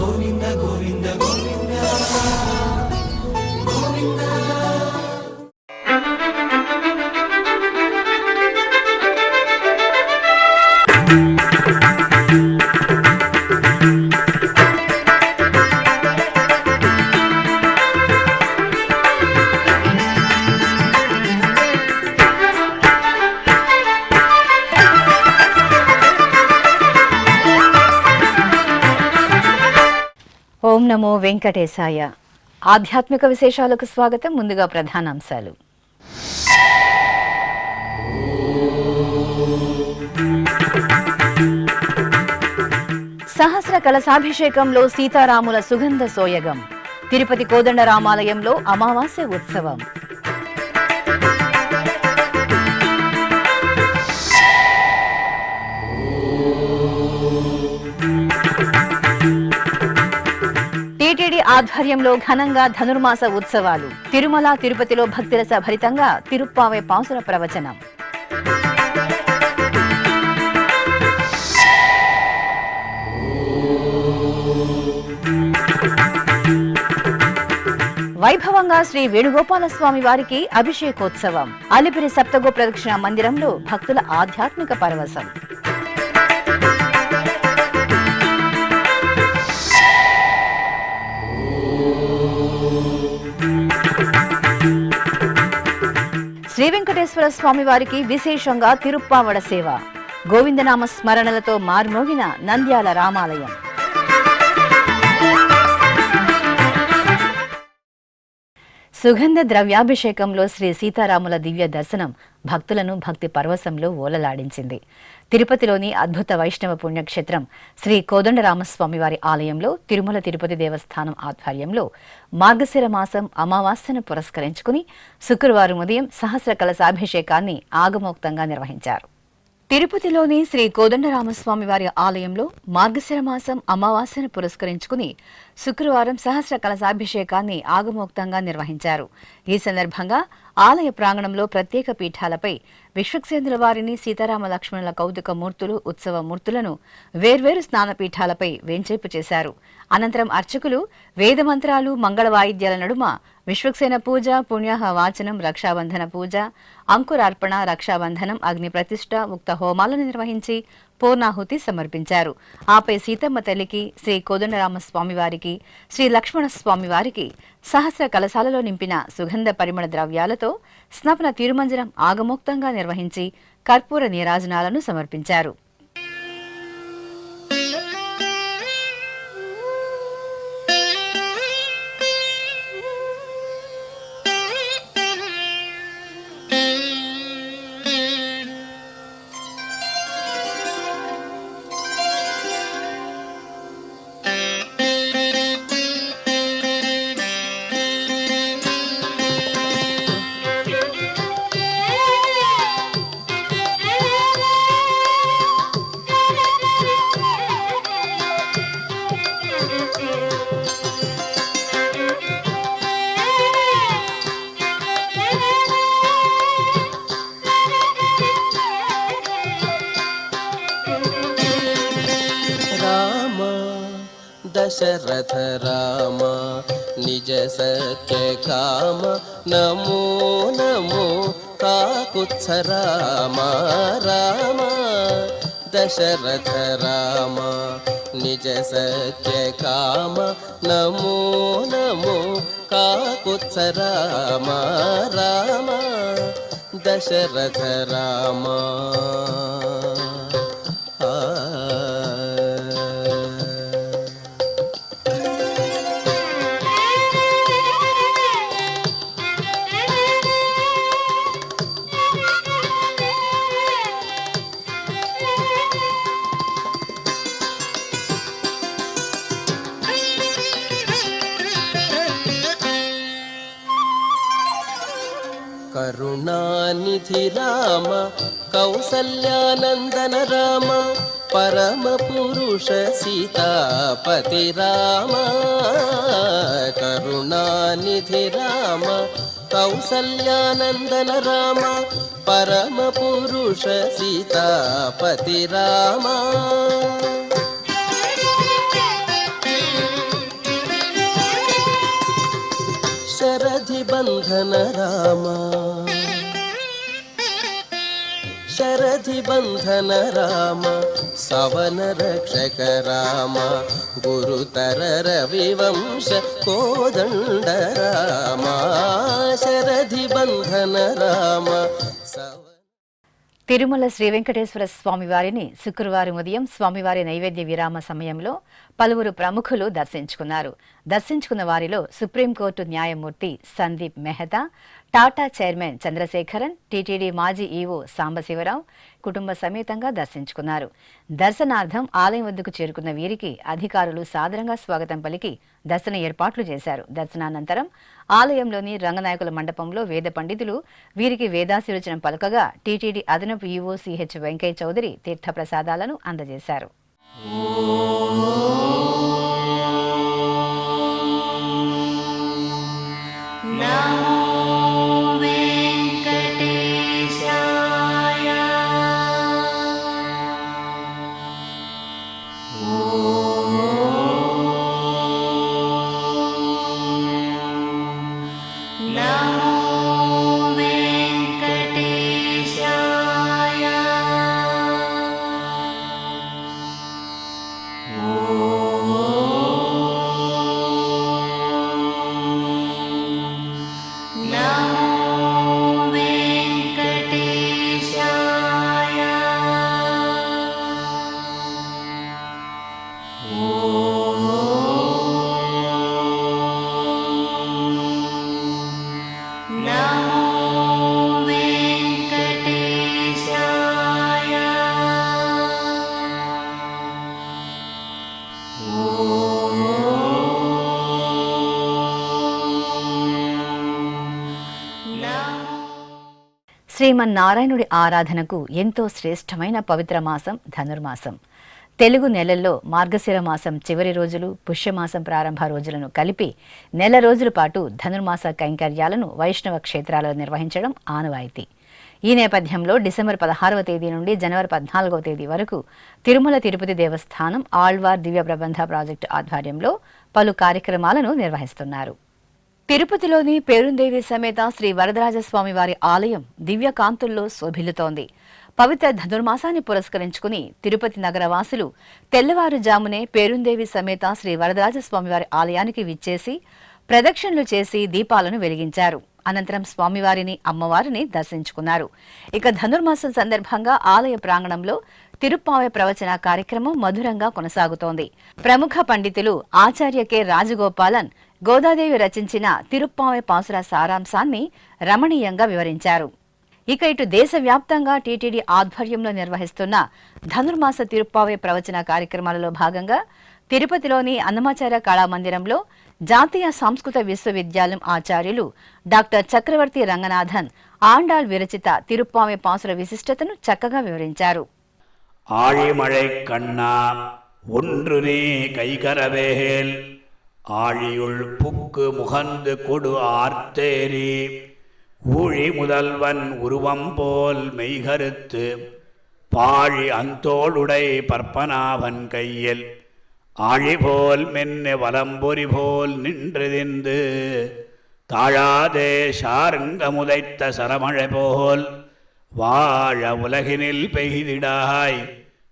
గోవింద గోవింద గోవింద గోవింద. ఓం నమో వెంకటేశాయ. ఆధ్యాత్మిక విశేషాలకు స్వాగతం. ముందుగా ప్రధానాంశాలు. సహస్ర కలశాభిషేకంలో సీతారాముల సుగంధ సోయగం. తిరుపతి కోదండరామాలయంలో అమావాస్య ఉత్సవం. టీటీడీ ఆధ్వర్యంలో ఘనంగా ధనుర్మాస ఉత్సవాలు. తిరుమల తిరుపతిలో భక్తిరస భరితంగా తిరుప్పావై పాసుర ప్రవచనం. వైభవంగా శ్రీ వేణుగోపాలస్వామి వారికి అభిషేకోత్సవం. అలిపిరి సప్తగో ప్రదక్షిణ మందిరంలో భక్తుల ఆధ్యాత్మిక పరవశం. శ్రీ వెంకటేశ్వర స్వామి వారికి విశేషంగా తిరుప్పావడ సేవ. గోవిందనామ స్మరణలతో మార్మోగిన నంద్యాల రామాలయం. సుగంధ ద్రవ్యాభిషేకంలో శ్రీ సీతారాముల దివ్య దర్శనం భక్తులను భక్తి పరవశంలో ఓలలాడించింది. తిరుపతిలోని అద్భుత వైష్ణవ పుణ్యక్షేత్రం శ్రీ కోదండరామస్వామి వారి ఆలయంలో తిరుమల తిరుపతి దేవస్థానం ఆధ్వర్యంలో మార్గశిర మాసం అమావాస్యను పురస్కరించుకుని శుక్రవారం ఉదయం సహస్ర కలశాభిషేకాన్ని ఆగమోక్తంగా నిర్వహించారు. తిరుపతిలోని శ్రీ కోదండరామస్వామి వారి ఆలయంలో మార్గశిర మాసం అమావాస్యను పురస్కరించుకుని శుక్రవారం సహస్ర కలశాభిషేకాన్ని ఆగమోక్తంగా నిర్వహించారు. ఈ సందర్భంగా ఆలయ ప్రాంగణంలో ప్రత్యేక పీఠాలపై విశ్వక్సేనుల వారిని సీతారామ లక్ష్మణుల కౌతుక మూర్తులు ఉత్సవ మూర్తులను వేర్వేరు స్నానపీఠాలపై వేంచేపు చేశారు. అనంతరం అర్చకులు వేదమంత్రాలు మంగళ వాయిద్యాల నడుమ విశ్వక్సేన పూజ, పుణ్యాహ వాచనం, రక్షాబంధన పూజ, అంకురార్పణ, రక్షాబంధనం, అగ్ని ప్రతిష్ఠ, ముక్త హోమాలను నిర్వహించి పూర్ణాహుతి సమర్పించారు. ఆపై సీతమ్మ తల్లికి, శ్రీ కోదండరామస్వామి వారికి, శ్రీ లక్ష్మణ స్వామి వారికి సహస్ర కలశాలలో నింపిన సుగంధ పరిమళ ద్రవ్యాలతో స్నపన తిరుమంజనం ఆగమోక్తంగా నిర్వహించి కర్పూర నీరాజనాలను సమర్పించారు. దశరథ రామ నిజ సత్య కామ నమో నమో కాకుత్స రామ రామ దశరథ రామ నిజ సత్య కామ నమో నమో కాకుత్స రామ రామ దశరథ రామ. కరుణానిధి రామ కౌసల్యానందన రామ పరమ పురుష సీతాపతి రామ. కరుణానిధి రామ కౌసల్యానందన రామ పరమ పురుష సీతాపతి రామ. బంధన రామ సవన రక్షక రామ గురుతర రవివంశ కోదండ రామ శరధి బంధన రామ తిరుమల శ్రీ వెంకటేశ్వర స్వామివారిని శుక్రవారం ఉదయం స్వామివారి నైవేద్య విరామ సమయంలో పలువురు ప్రముఖులు దర్శించుకున్న వారిలో సుప్రీంకోర్టు న్యాయమూర్తి సందీప్ మెహతా, టాటా చైర్మన్ చంద్రశేఖరన్, టీటీడీ మాజీ ఈవో సాంబశివరావు కుటుంబ సమేతంగా దర్శించుకున్నారు. దర్శనార్థం ఆలయం వద్దకు చేరుకున్న వీరికి అధికారులు సాదరంగా స్వాగతం పలికి దర్శన ఏర్పాట్లు చేశారు. దర్శనానంతరం ఆలయంలోని రంగనాయకుల మండపంలో వేద పండితులు వీరికి వేదాశీర్వచనం పలకగా టీటీడీ అదనపు ఈవో సిహెచ్ వెంకయ్య చౌదరి తీర్థప్రసాదాలను అందజేశారు. శ్రీమన్నారాయణుడి ఆరాధనకు ఎంతో శ్రేష్టమైన పవిత్ర మాసం ధనుర్మాసం. తెలుగు నెలల్లో మార్గశిర మాసం చివరి రోజులు, పుష్యమాసం ప్రారంభ రోజులను కలిపి నెల రోజుల పాటు ధనుర్మాస కైంకర్యాలను వైష్ణవ క్షేత్రాలలో నిర్వహించడం ఆనవాయితీ. ఈ నేపథ్యంలో డిసెంబర్ 16వ తేదీ నుండి జనవరి 14వ తేదీ వరకు తిరుమల తిరుపతి దేవస్థానం ఆళ్వార్ దివ్య ప్రబంధ ప్రాజెక్టు ఆధ్వర్యంలో పలు కార్యక్రమాలను నిర్వహిస్తున్నారు. తిరుపతిలోని పేరుందేవి సమేత శ్రీ వరదరాజస్వామి వారి ఆలయం దివ్య కాంతుల్లో శోభిల్లుతోంది. పవిత్ర ధనుర్మాసాన్ని పురస్కరించుకుని తిరుపతి నగరవాసులు తెల్లవారుజామునే పేరుందేవి సమేత శ్రీ వరదరాజస్వామి వారి ఆలయానికి విచ్చేసి ప్రదక్షిణలు చేసి దీపాలను వెలిగించారు. అనంతరం స్వామివారిని, అమ్మవారిని దర్శించుకున్నారు. ఇక ధనుర్మాసం సందర్భంగా ఆలయ ప్రాంగణంలో తిరుప్పావె ప్రవచన కార్యక్రమం మధురంగా కొనసాగుతోంది. ప్రముఖ పండితులు ఆచార్య కె రాజగోపాలన్ గోదాదేవి రచించిన తిరుప్పావె పాసుర సారాంశాన్ని రమణీయంగా వివరించారు. ఇక ఇటు దేశవ్యాప్తంగా టీటీడీ ఆధ్వర్యంలో నిర్వహిస్తున్న ధనుర్మాస తిరుప్పావె ప్రవచన కార్యక్రమాలలో భాగంగా తిరుపతిలోని అన్నమాచార్య కళామందిరంలో జాతీయ సంస్కృత విశ్వవిద్యాలయం ఆచార్యులు డాక్టర్ చక్రవర్తి రంగనాథన్ ఆండాళ్ విరచిత తిరుప్పావె పాసుర విశిష్టతను చక్కగా వివరించారు. ஆழிமழை கண்ணா ஒன்று நீ கைகரவேல் ஆழியுள் புக்கு முகந்து கொடு ஆர்த்தேரி ஊழி முதல்வன் உருவம் போல் மெய்கருத்து பாழி அந்தோளுடை பற்பனாவன் கையில் ஆழிபோல் மென்ன வலம்பொறி போல் நின்றுதிந்து தாழாதே ஷாருங்கமுதைத்த சரமழை போல் வாழ உலகினில் பெய்திடாய்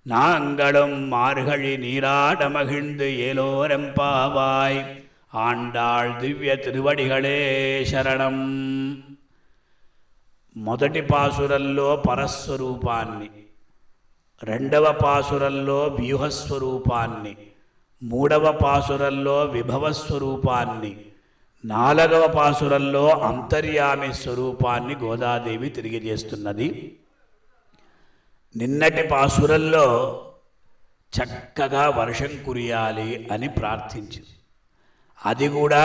நாங்களும் மார்கழி நீராட மகிழ்ந்து ஏலோரெம்பாவாய் ఆండాళ్ దివ్య తిరువడిகளே శరణం. మొదటి పాసురంలో పరస్వరూపాన్ని, రెండవ పాసురంలో వ్యూహస్వరూపాన్ని, మూడవ పాసురంలో విభవస్వరూపాన్ని, నాలుగవ పాసురంలో అంతర్యామి స్వరూపాన్ని గోదాదేవి తెలియజేస్తున్నది. నిన్నటి పాసురంలో చక్కగా వర్షం కురియాలి అని ప్రార్థించింది. అది కూడా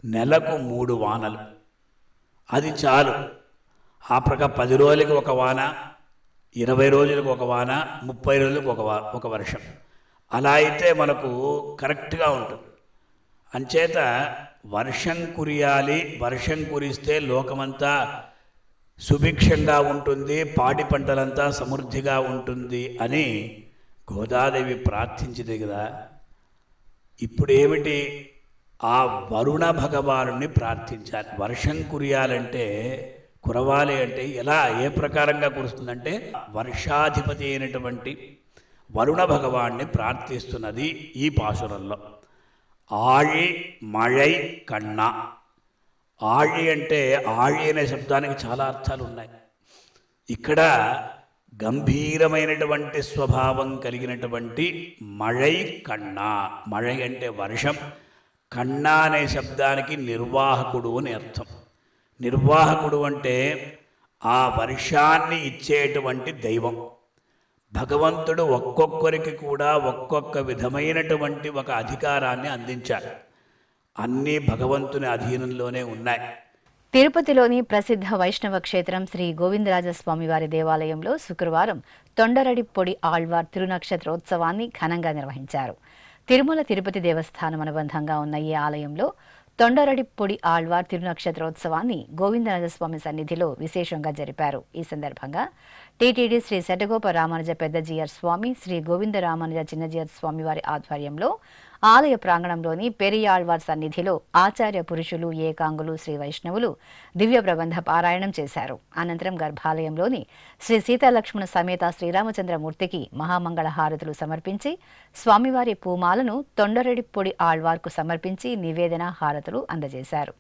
నెలకు 3 వానలు, అది చాలు. ఆ ప్రకారం 10 రోజులకి ఒక వాన, 20 రోజులకు ఒక వాన, 30 రోజులకు ఒక వర్షం. అలా అయితే మనకు కరెక్ట్గా ఉంటుంది. అంచేత వర్షం కురియాలి, వర్షం కురిస్తే లోకమంతా సుభిక్షంగా ఉంటుంది, పాడి పంటలంతా సమృద్ధిగా ఉంటుంది అని గోదాదేవి ప్రార్థించింది కదా. ఇప్పుడు ఏమిటి, ఆ వరుణ భగవానుని ప్రార్థించాలి. వర్షం కురియాలంటే కురవాలి అంటే ఎలా, ఏ ప్రకారంగా కురుస్తుందంటే వర్షాధిపతి అయినటువంటి వరుణ భగవాన్ని ప్రార్థిస్తున్నది ఈ పాసురంలో. ఆళి మழை కన్నా. ఆళి అంటే, ఆళి అనే శబ్దానికి చాలా అర్థాలు ఉన్నాయి. ఇక్కడ గంభీరమైనటువంటి స్వభావం కలిగినటువంటి మழை కన్నా. మழை అంటే వర్షం, కన్నా అనే శబ్దానికి నిర్వాహకుడు అని అర్థం. నిర్వాహకుడు అంటే ఆ వర్షాన్ని ఇచ్చేటువంటి దైవం. భగవంతుడు ఒక్కొక్కరికి కూడా ఒక్కొక్క విధమైనటువంటి ఒక అధికారాన్ని అందించాడు. అన్నీ భగవంతుని అధీనంలోనే ఉన్నాయి. తిరుపతిలోని ప్రసిద్ధ వైష్ణవ క్షేత్రం శ్రీ గోవిందరాజస్వామి వారి దేవాలయంలో శుక్రవారం తొండరడిప్పొడి ఆళ్వార్ తిరునక్షత్రోత్సవాన్ని ఘనంగా నిర్వహించారు. తిరుమల తిరుపతి దేవస్థానం అనుబంధంగా ఉన్న ఈ ఆలయంలో తొండరడిప్పొడి ఆళ్వార్ తిరునక్షత్రోత్సవాన్ని గోవిందరాజస్వామి సన్నిధిలో విశేషంగా జరిపారు. ఈ సందర్భంగా టీటీడీ శ్రీ శటగోప రామానుజ పెద్దజీయర్ స్వామి, శ్రీ గోవింద రామానుజ చిన్నజీయర్ స్వామి వారి ఆధ్వర్యంలో ఆలయ ప్రాంగణంలోని పెరియాళ్వార్ సన్నిధిలో ఆచార్య పురుషులు, ఏకాంగులు, శ్రీ వైష్ణవులు దివ్య ప్రబంధ పారాయణం చేశారు. అనంతరం గర్భాలయంలోని శ్రీ సీతాలక్ష్మణ సమేత శ్రీరామచంద్రమూర్తికి మహామంగళ హారతులు సమర్పించి స్వామివారి పూమాలను తొండరడిప్పొడి ఆళ్వార్కు సమర్పించి నివేదన హారతులు అందజేశారు.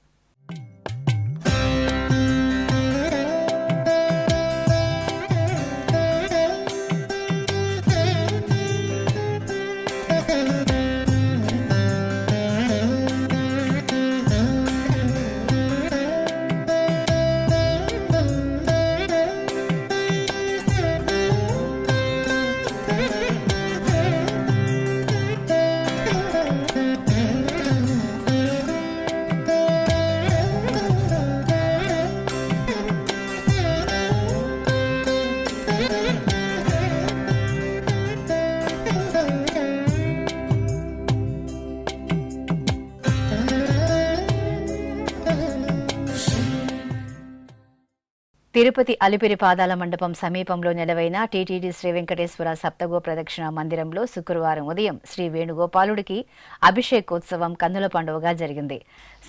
తిరుపతి అలిపిరి పాదాల మండపం సమీపంలో నెలవైన టీటీడీ శ్రీ వెంకటేశ్వర సప్తగో ప్రదక్షిణ మందిరంలో శుక్రవారం ఉదయం శ్రీ వేణుగోపాలుడికి అభిషేకోత్సవం కన్నుల పండుగగా జరిగింది.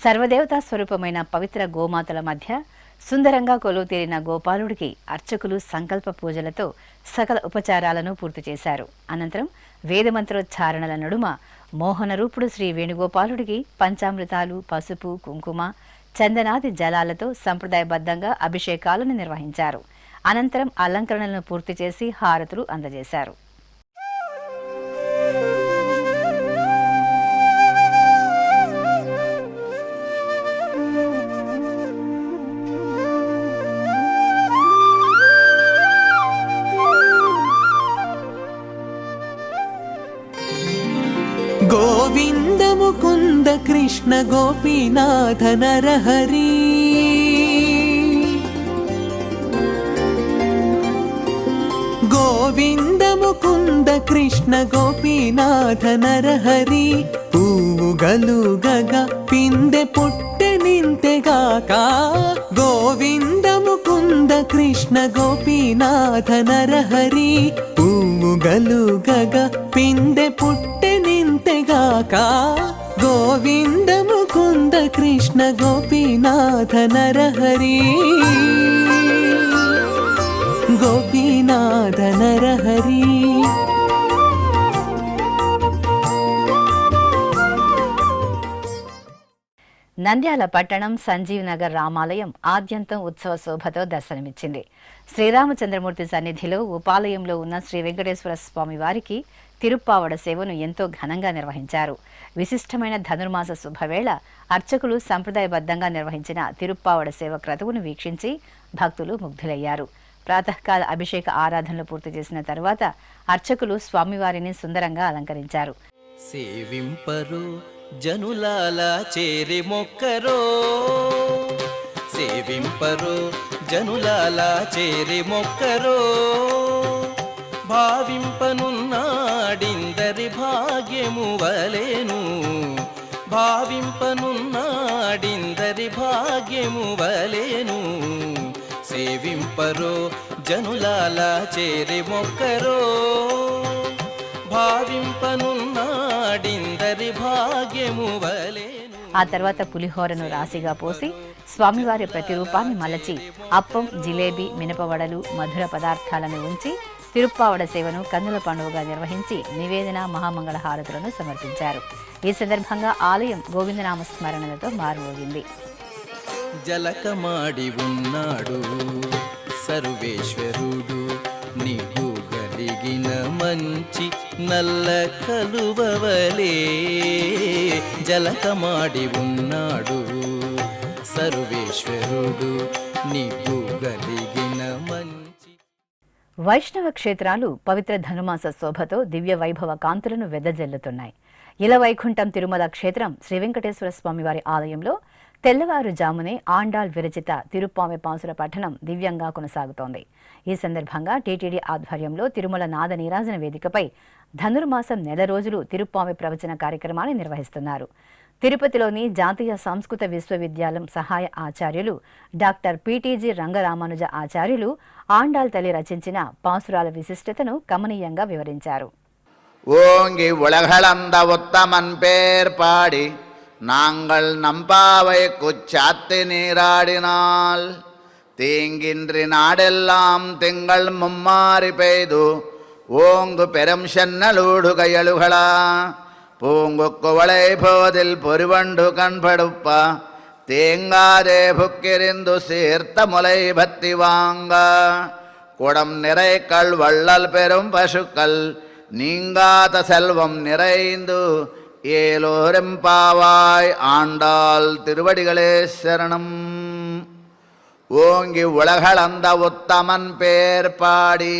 సర్వదేవతా స్వరూపమైన పవిత్ర గోమాతల మధ్య సుందరంగా కొలువుతీరిన గోపాలుడికి అర్చకులు సంకల్ప పూజలతో సకల ఉపచారాలను పూర్తి చేశారు. అనంతరం వేదమంత్రోచ్చారణల నడుమ మోహన రూపుడు శ్రీ వేణుగోపాలుడికి పంచామృతాలు, పసుపు, కుంకుమ, చందనాది జలాలతో సంప్రదాయబద్ధంగా అభిషేకాలను నిర్వహించారు. అనంతరం అలంకరణలను పూర్తి చేసి హారతులు అందజేశారు. గోవింద ముకుంద కృష్ణ గోపీనాథ నరహరి, గోవింద ముకుంద కృష్ణ గోపీనాథ నరహరి. పూవుగలుగగ పిందె పుట్టె నింతెగాక, గోవింద ముకుంద కృష్ణ గోపీనాథ నరహరి. పూవుగలుగగ పిందె పుట్టె నింతెగాక, గోవింద ముకుంద కృష్ణ గోపీనాథ నరహరి. గోపీనాథ నరహరి. నంద్యాల పట్టణం సంజీవ్ నగర్ రామాలయం ఆద్యంతం ఉత్సవ శోభతో దర్శనమిచ్చింది. శ్రీరామచంద్రమూర్తి సన్నిధిలో ఉపాలయంలో ఉన్న శ్రీ వెంకటేశ్వర స్వామి వారికి తిరుప్పావడ సేవను ఎంతో ఘనంగా నిర్వహించారు. విశిష్టమైన ధనుర్మాస శుభవేళ అర్చకులు సంప్రదాయబద్ధంగా నిర్వహించిన తిరుప్పావడ సేవ క్రతువును వీక్షించి భక్తులు ముగ్ధులయ్యారు. ప్రాతకాల అభిషేక ఆరాధనలు పూర్తి చేసిన తరువాత అర్చకులు స్వామివారిని సుందరంగా అలంకరించారు. సేవింపరు జనులాల చేరి మొక్కరో, సేవింపరు జనులాల చేరి మొక్కరో. భావింపనున్నాడిందరి భాగ్యము వలెను, భావింపనున్నాడిందరి భాగ్యము వలెను. సేవింపరో జనులాల చేరి మొక్కరో, భావింపనున్నాడిందరి భాగ్యము వలెను. ఆ తర్వాత పులిహోరను రాశిగా పోసి స్వామివారి ప్రతిరూపాన్ని మలచి అప్పం, జిలేబీ, మినపవడలు, మధుర పదార్థాలను ఉంచి తిరుప్పావడ సేవను కన్నుల పండుగగా నిర్వహించి నివేదన, మహామంగళ హారతులను సమర్పించారు. ఈ సందర్భంగా ఆలయం గోవిందనామ స్మరణలతో మారుమోగింది. జలకమాడి ఉన్నాడు సర్వేశ్వరుడు, నీకు కలిగిన మంచి నల్ల కలువవలే. జలకమాడి ఉన్నాడు సర్వేశ్వరుడు, నీకు కలిగిన మంచి. వైష్ణవ క్షేత్రాలు పవిత్ర ధనుమాస శోభతో దివ్య వైభవ కాంతులను వెదజల్లుతున్నాయి. ఇలవైకుంఠం తిరుమల క్షేత్రం శ్రీ వెంకటేశ్వర స్వామివారి ఆలయంలో తెల్లవారుజామునే ఆండాళ్ విరచిత తిరుప్పామె పాసుర పఠనం దివ్యంగా కొనసాగుతోంది. ఈ సందర్భంగా టీటీడీ ఆధ్వర్యంలో తిరుమల నాద నీరాజన వేదికపై ధనుర్మాసం నెల రోజులు తిరుప్పామె ప్రవచన కార్యక్రమాన్ని నిర్వహిస్తున్నారు. తిరుపతిలోని జాతీయ సంస్కృత విశ్వవిద్యాలయం సహాయ ఆచార్యులు డాక్టర్ పిటిజి రంగరామానుజ ఆచార్యులు ఆండాళ్ తల్లి రచించిన పాసురాల విశిష్టతను కమనీయంగా వివరించారు. ஓங்கி உலகளந்த உத்தமன் பேர் பாடி நாங்கள் நம்பாவை குச்சாத்து நீராடினால் தீங்கின்றி நாடெல்லாம் திங்கள் மும்மாறி பெய்து ஓங்கு பெரும் சென்னலூடு கையழுகளா பூங்கு குவளை போதில் பொறிவண்டு கண்படுப்ப தேங்காதே புக்கிரிந்து சீர்த்த முலை பத்தி வாங்க குடம் நிறைக்கள் வள்ளல் பெரும் பசுக்கள் நீங்காத செல்வம் நிறைந்து ஏலோரெம்பாவாய் ஆண்டாள் திருவடிகளே சரணம். ఓంగి ఉలగళంద ఉత్తమన్ పేర్ పాడి.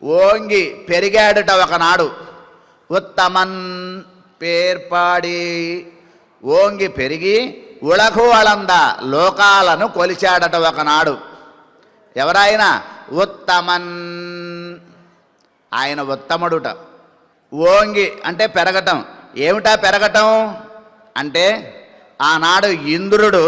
ఓంగి పెరిగాడుట ఒకనాడు, ఉత్తమన్ పేర్పాడి. ఓంగి పెరిగి ఉలగు అళంద లోకాలను కొలిచాడట ఒకనాడు. ఎవరైనా ఉత్తమన్, ఆయన ఉత్తముడుట. ఓంగి అంటే పెరగటం. ఏమిటా పెరగటం అంటే, ఆనాడు ఇంద్రుడు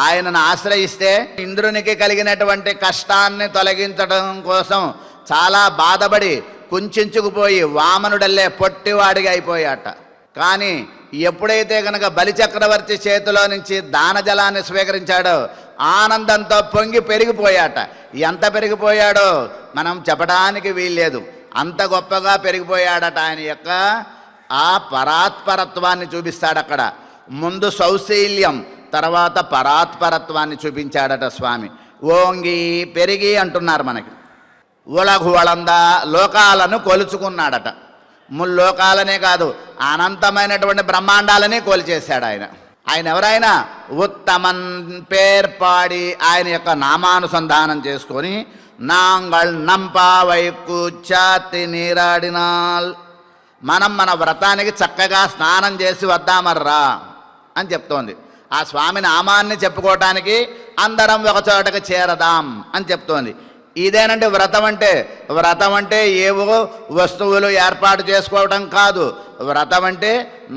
ఆయనను ఆశ్రయిస్తే ఇంద్రునికి కలిగినటువంటి కష్టాన్ని తొలగించడం కోసం చాలా బాధపడి కుంచుకుపోయి వామనుడల్లే పొట్టివాడిగా అయిపోయాట. కానీ ఎప్పుడైతే కనుక బలిచక్రవర్తి చేతిలో నుంచి దానజలాన్ని స్వీకరించాడో ఆనందంతో పొంగి పెరిగిపోయాట. ఎంత పెరిగిపోయాడో మనం చెప్పడానికి వీల్లేదు, అంత గొప్పగా పెరిగిపోయాడట. ఆయన యొక్క ఆ పరాత్పరత్వాన్ని చూపిస్తాడు అక్కడ. ముందు సౌశీల్యం, తర్వాత పరాత్పరత్వాన్ని చూపించాడట స్వామి. ఓంగి పెరిగి అంటున్నారు మనకి. ఉలగు వళంద లోకాలను కొలుచుకున్నాడట. ముల్లోకాలనే కాదు, అనంతమైనటువంటి బ్రహ్మాండాలనే కొలిచేశాడు ఆయన. ఆయన ఎవరైనా ఉత్తమన్ పేర్పాడి ఆయన యొక్క నామానుసంధానం చేసుకొని నాంగళ్ నంపావై కూర్చాతి నీరాడినాల్, మనం మన వ్రతానికి చక్కగా స్నానం చేసి వద్దామర్రా అని చెప్తోంది. ఆ స్వామి నామాన్ని చెప్పుకోవటానికి అందరం ఒక చోటకి చేరదాం అని చెప్తోంది. ఇదేనండి వ్రతం అంటే. వ్రతం అంటే ఏవో వస్తువులు ఏర్పాటు చేసుకోవడం కాదు. వ్రతం అంటే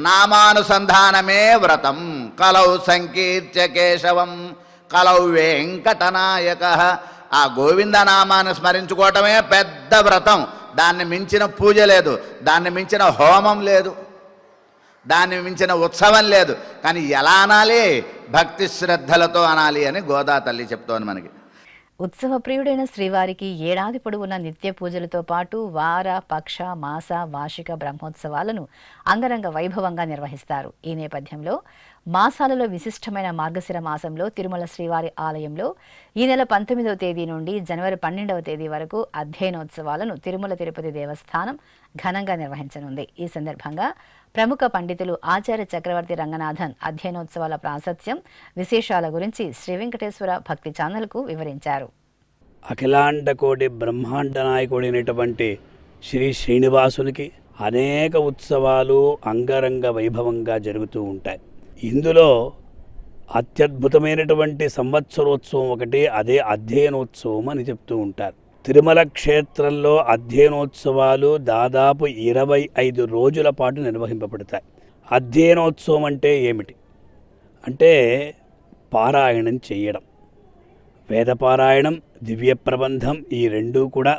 నామానుసంధానమే వ్రతం. కలౌ సంకీర్త్య కేశవం కలౌ వెంకటనాయక. ఆ గోవింద నామాన్ని స్మరించుకోవటమే పెద్ద వ్రతం. దాన్ని మించిన పూజ లేదు, దాన్ని మించిన హోమం లేదు, దాన్ని మించిన ఉత్సవం లేదు. కానీ ఎలా అనాలి? భక్తి శ్రద్ధలతో అనాలి అని గోదా తల్లి చెప్తోంది మనకి. ఉత్సవ ప్రియుడైన శ్రీవారికి ఏడాది పొడవున నిత్య పూజలతో పాటు వార, పక్ష, మాస, వార్షిక బ్రహ్మోత్సవాలను అంగరంగ వైభవంగా నిర్వహిస్తారు. ఈ నేపథ్యంలో మాసాలలో విశిష్టమైన మార్గశిర మాసంలో తిరుమల శ్రీవారి ఆలయంలో ఈ నెల 19వ తేదీ నుండి జనవరి 12వ తేదీ వరకు అధ్యయనోత్సవాలను తిరుమల తిరుపతి దేవస్థానం ఘనంగా నిర్వహించనుంది. ఈ సందర్భంగా ప్రముఖ పండితులు ఆచార్య చక్రవర్తి రంగనాథన్ అధ్యయనోత్సవాల ప్రాశస్త్యం, విశేషాల గురించి శ్రీ వెంకటేశ్వర భక్తి ఛానల్కు వివరించారు. అఖిలాండ కోటి బ్రహ్మాండ నాయకుడైనటువంటి శ్రీ శ్రీనివాసునికి అనేక ఉత్సవాలు అంగరంగ వైభవంగా జరుగుతూ ఉంటాయి. ఇందులో అత్యద్భుతమైనటువంటి సంవత్సరోత్సవం ఒకటి, అదే అధ్యయనోత్సవం అని చెప్తూ ఉంటారు. తిరుమల క్షేత్రంలో అధ్యయనోత్సవాలు దాదాపు 25 రోజుల పాటు నిర్వహింపబడతాయి. అధ్యయనోత్సవం అంటే ఏమిటి అంటే పారాయణం చేయడం. వేదపారాయణం, దివ్య ప్రబంధం, ఈ రెండూ కూడా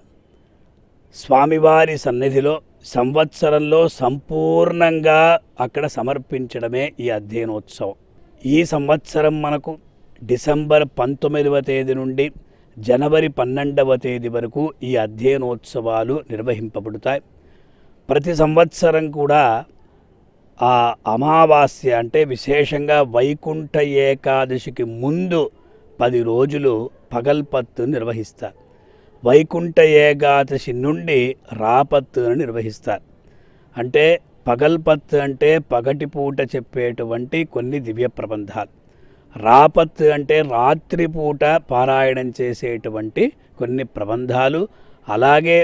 స్వామివారి సన్నిధిలో సంవత్సరంలో సంపూర్ణంగా అక్కడ సమర్పించడమే ఈ అధ్యయనోత్సవం. ఈ సంవత్సరం మనకు డిసెంబర్ 19వ తేదీ నుండి జనవరి 12వ తేదీ వరకు ఈ అధ్యయనోత్సవాలు నిర్వహింపబడతాయి. ప్రతి సంవత్సరం కూడా ఆ అమావాస్య అంటే విశేషంగా వైకుంఠ ఏకాదశికి ముందు 10 రోజులు పగల్పత్తు నిర్వహిస్తారు. వైకుంఠ ఏకాదశి నుండి రాపత్తును నిర్వహిస్తారు. అంటే పగల్పత్తు అంటే పగటిపూట చెప్పేటువంటి కొన్ని దివ్య ప్రబంధాలు, రాపత్తు అంటే రాత్రిపూట పారాయణం చేసేటువంటి కొన్ని ప్రబంధాలు, అలాగే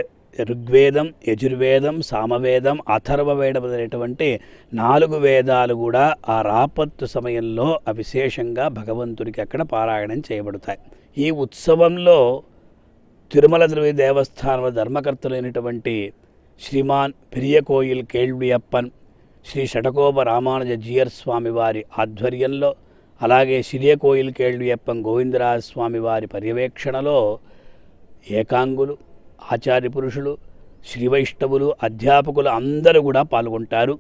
ఋగ్వేదం, యజుర్వేదం, సామవేదం, అథర్వవేదం అనేటువంటి 4 వేదాలు కూడా ఆ రాపత్తు సమయంలో విశేషంగా భగవంతుడికి అక్కడ పారాయణం చేయబడతాయి. ఈ ఉత్సవంలో తిరుమల తిరుపతి దేవస్థానం ధర్మకర్తలైనటువంటి శ్రీమాన్ పెరియ కోయిల్ కేళ్వియప్పన్, శ్రీ షటకోప రామానుజ జీయర్ స్వామి వారి ఆధ్వర్యంలో, అలాగే సిరియ కోయిల్ కేళ్వియప్పన్ గోవిందరాజ స్వామి వారి పర్యవేక్షణలో ఏకాంగులు, ఆచార్య పురుషులు, శ్రీ వైష్ణవులు, అధ్యాపకులు అందరూ కూడా పాల్గొంటారు.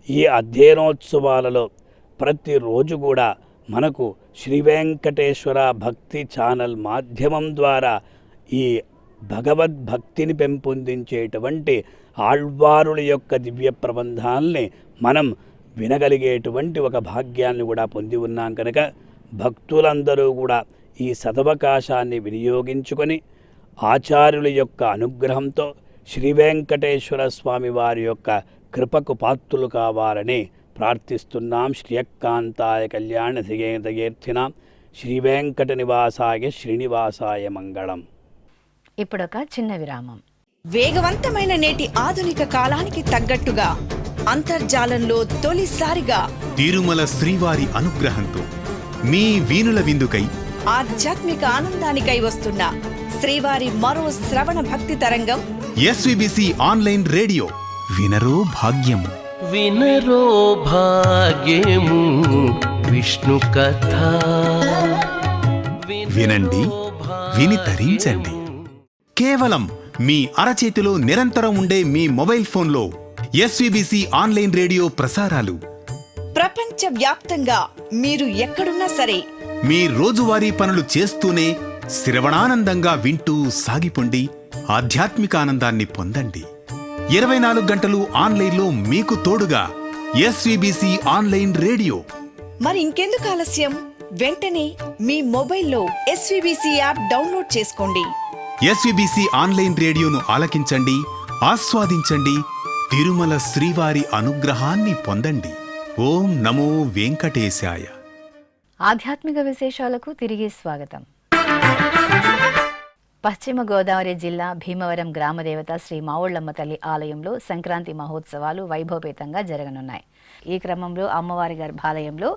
ఈ అధ్యయనోత్సవాలలో ప్రతిరోజు కూడా మనకు శ్రీ వెంకటేశ్వర భక్తి ఛానల్ మాధ్యమం ద్వారా ఈ భగవద్భక్తిని పెంపొందించేటువంటి ఆళ్వారుల యొక్క దివ్య ప్రబంధాలని మనం వినగలిగేటువంటి ఒక భాగ్యాన్ని కూడా పొంది ఉన్నాం కనుక భక్తులందరూ కూడా ఈ సదవకాశాన్ని వినియోగించుకొని ఆచార్యుల యొక్క అనుగ్రహంతో శ్రీ వెంకటేశ్వర స్వామి వారి యొక్క కృపకు పాత్రులు కావాలని ప్రార్థిస్తున్నాం. శ్రీయకాంతాయ కళ్యాణ ధిగేర్థినాం శ్రీ వెంకట నివాసాయ శ్రీనివాసాయ మంగళం. ఇప్పుడొక చిన్న విరామం. వేగవంతమైన నేటి ఆధునిక కాలానికి తగ్గట్టుగా అంతర్జాలంలో తొలిసారిగా తిరుమల శ్రీవారి అనుగ్రహంతో మీ వీణుల విందుకై ఆధ్యాత్మిక ఆనందానికై వస్తున్న శ్రీవారి మరో శ్రవణ భక్తి తరంగం ఎస్విబిసి ఆన్లైన్ రేడియో. వినరో భాగ్యము, వినరో భాగ్యము విష్ణు కథ. వినండి, విని తరించండి. కేవలం మీ అరచేతిలో నిరంతరం ఉండే మీ మొబైల్ ఫోన్లో ఎస్విబిసి ఆన్లైన్ రేడియో ప్రసారాలు ప్రపంచ వ్యాప్తంగా మీరు ఎక్కడున్నా సరే మీ రోజువారీ పనులు చేస్తూనే శ్రవణానందంగా వింటూ సాగిపోండి, ఆధ్యాత్మిక ఆనందాన్ని పొందండి. 24 గంటలు ఆన్లైన్లో మీకు తోడుగా ఎస్విబిసి ఆన్లైన్ రేడియో. మరి ఇంకెందుకు ఆలస్యం? వెంటనే మీ మొబైల్లో ఎస్విబిసి యాప్ డౌన్లోడ్ చేసుకోండి. ఎస్విబిసి ఆన్లైన్ రేడియోను ఆలకించండి, ఆస్వాదించండి, తిరుమల శ్రీవారి అనుగ్రహాన్ని పొందండి. ఓం నమో వెంకటేశాయ. ఆధ్యాత్మిక విశేషాలకు తిరిగి స్వాగతం. పశ్చిమ గోదావరి జిల్లా భీమవరం గ్రామదేవత శ్రీ మావుళ్లమ్మ తల్లి ఆలయంలో సంక్రాంతి మహోత్సవాలు వైభవపేతంగా జరగనున్నాయి. ఈ క్రమంలో అమ్మవారి గర్భాలయంలో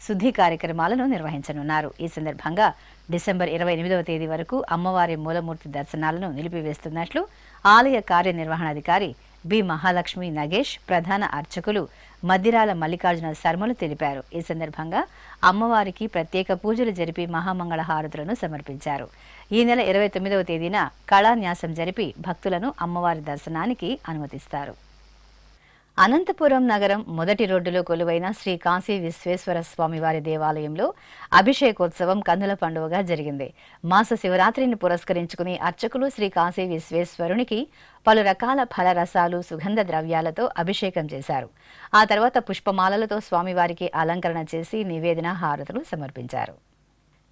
శుద్ధి కార్యక్రమాలను నిర్వహించనున్నారు. ఈ సందర్భంగా డిసెంబర్ 28వ తేదీ వరకు అమ్మవారి మూలమూర్తి దర్శనాలను నిలిపివేస్తున్నట్లు ఆలయ కార్యనిర్వహణాధికారి బి మహాలక్ష్మి నగేష్, ప్రధాన అర్చకులు మద్దిరాల మల్లికార్జున శర్మలు తెలిపారు. ఈ సందర్భంగా అమ్మవారికి ప్రత్యేక పూజలు జరిపి మహామంగళ హారతులను సమర్పించారు. ఈ నెల 29వ తేదీన కళాన్యాసం జరిపి భక్తులను అమ్మవారి దర్శనానికి అనుమతిస్తారు. అనంతపురం నగరం మొదటి రోడ్డులో కొలువైన శ్రీ కాశీ విశ్వేశ్వర స్వామివారి దేవాలయంలో అభిషేకోత్సవం కన్నుల పండుగగా జరిగింది. మాస శివరాత్రిని పురస్కరించుకుని అర్చకులు శ్రీ కాశీ విశ్వేశ్వరునికి పలు రకాల ఫలరసాలు, సుగంధ ద్రవ్యాలతో అభిషేకం చేశారు. ఆ తర్వాత పుష్పమాలలతో స్వామివారికి అలంకరణ చేసి నివేదన హారతులు సమర్పించారు.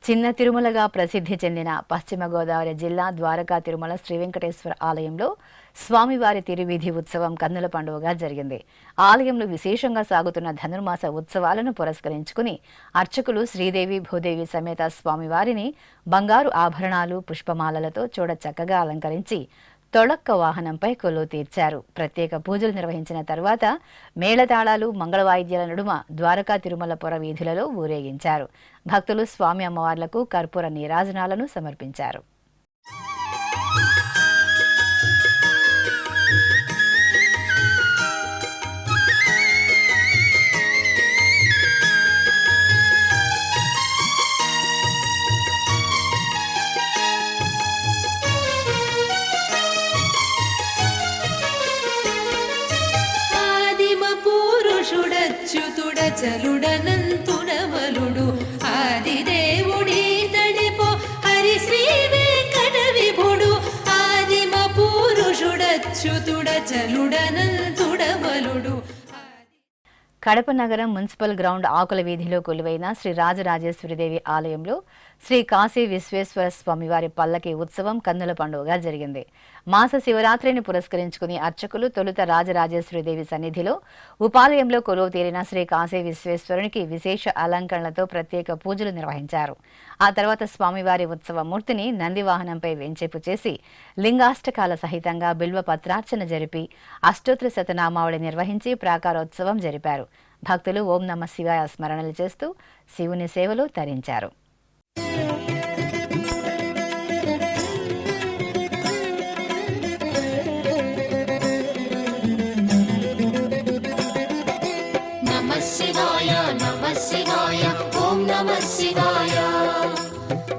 చిన్న తిరుమలగా ప్రసిద్ధి చెందిన పశ్చిమ గోదావరి జిల్లా ద్వారకా తిరుమల శ్రీ వెంకటేశ్వర ఆలయంలో స్వామివారి తిరువీధి ఉత్సవం కన్నుల పండుగగా జరిగింది. ఆలయంలో విశేషంగా సాగుతున్న ధనుర్మాస ఉత్సవాలను పురస్కరించుకుని అర్చకులు శ్రీదేవి భూదేవి సమేత స్వామివారిని బంగారు ఆభరణాలు, పుష్పమాలలతో చూడ చక్కగా అలంకరించి తొళక్క వాహనంపై కొలువు తీర్చారు. ప్రత్యేక పూజలు నిర్వహించిన తర్వాత మేళతాళాలు, మంగళవాయిద్యాల నడుమ ద్వారకా తిరుమల పుర వీధులలో ఊరేగించారు. భక్తులు స్వామి అమ్మవార్లకు కర్పూర నీరాజనాలను సమర్పించారు. చలుడనంతుడమలుడు ఆదిదేవుడి తడిపో హరి శ్రీ వెంకట విభుడు ఆదిమ పురుషుడచ్యుతుడ చలుడనంతుడమలుడు. కడప నగరం మున్సిపల్ గ్రౌండ్ ఆకుల వీధిలో కొలువైన శ్రీ రాజరాజేశ్వరిదేవి ఆలయంలో శ్రీ కాశీ విశ్వేశ్వర స్వామివారి పల్లకి ఉత్సవం కన్నుల పండుగగా జరిగింది. మాస శివరాత్రిని పురస్కరించుకుని అర్చకులు తొలుత రాజరాజేశ్వరిదేవి సన్నిధిలో ఉపాలయంలో కొలువు తీరిన శ్రీ కాశీ విశ్వేశ్వరునికి విశేష అలంకరణలతో ప్రత్యేక పూజలు నిర్వహించారు. ఆ తర్వాత స్వామివారి ఉత్సవ మూర్తిని నంది వాహనంపై వెంచేపు చేసి లింగాష్టకాల సహితంగా బిల్వ పత్రార్చన జరిపి అష్టోత్తర శతనామావళి నిర్వహించి ప్రాకారోత్సవం జరిపారు. భక్తులు ఓం నమ శివాయ స్మరణలు చేస్తూ శివుని సేవలో తరించారు. శివాయ నమః శివాయ ఓం నమః శివాయ.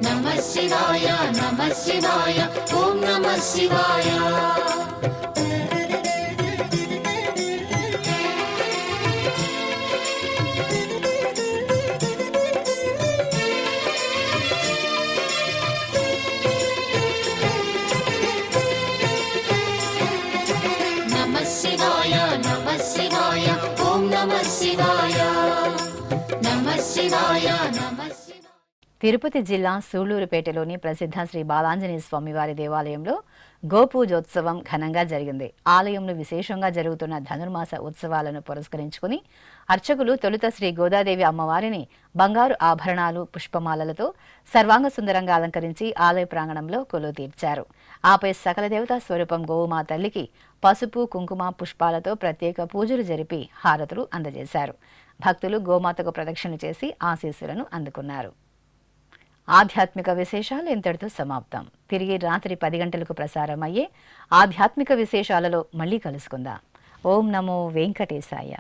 నమః శివాయ నమః శివాయ ఓం నమః శివాయ. నమః శివాయ నమః. తిరుపతి జిల్లా సూళ్లూరుపేటలోని ప్రసిద్ధ శ్రీ బాలాంజనేయ స్వామివారి దేవాలయంలో గోపూజోత్సవం ఘనంగా జరిగింది. ఆలయంలో విశేషంగా జరుగుతున్న ధనుర్మాస ఉత్సవాలను పురస్కరించుకుని అర్చకులు తొలుత శ్రీ గోదాదేవి అమ్మవారిని బంగారు ఆభరణాలు పుష్పమాలలతో సర్వాంగ సుందరంగా అలంకరించి ఆలయ ప్రాంగణంలో కొలువు తీర్చారు. ఆపై సకల దేవతా స్వరూపం గోవుమా తల్లికి పసుపు కుంకుమ పుష్పాలతో ప్రత్యేక పూజలు జరిపి హారతులు అందజేశారు. భక్తులు గోమాతకు ప్రదక్షిణ చేసి ఆశీస్సులను అందుకున్నారు. ఆధ్యాత్మిక విశేషాలు ఇంతటితో సమాప్తం. తిరిగి రాత్రి 10 గంటలకు ప్రసారమయ్యే ఆధ్యాత్మిక విశేషాలలో మళ్ళీ కలుసుకుందాం. ఓం నమో వెంకటేశాయ.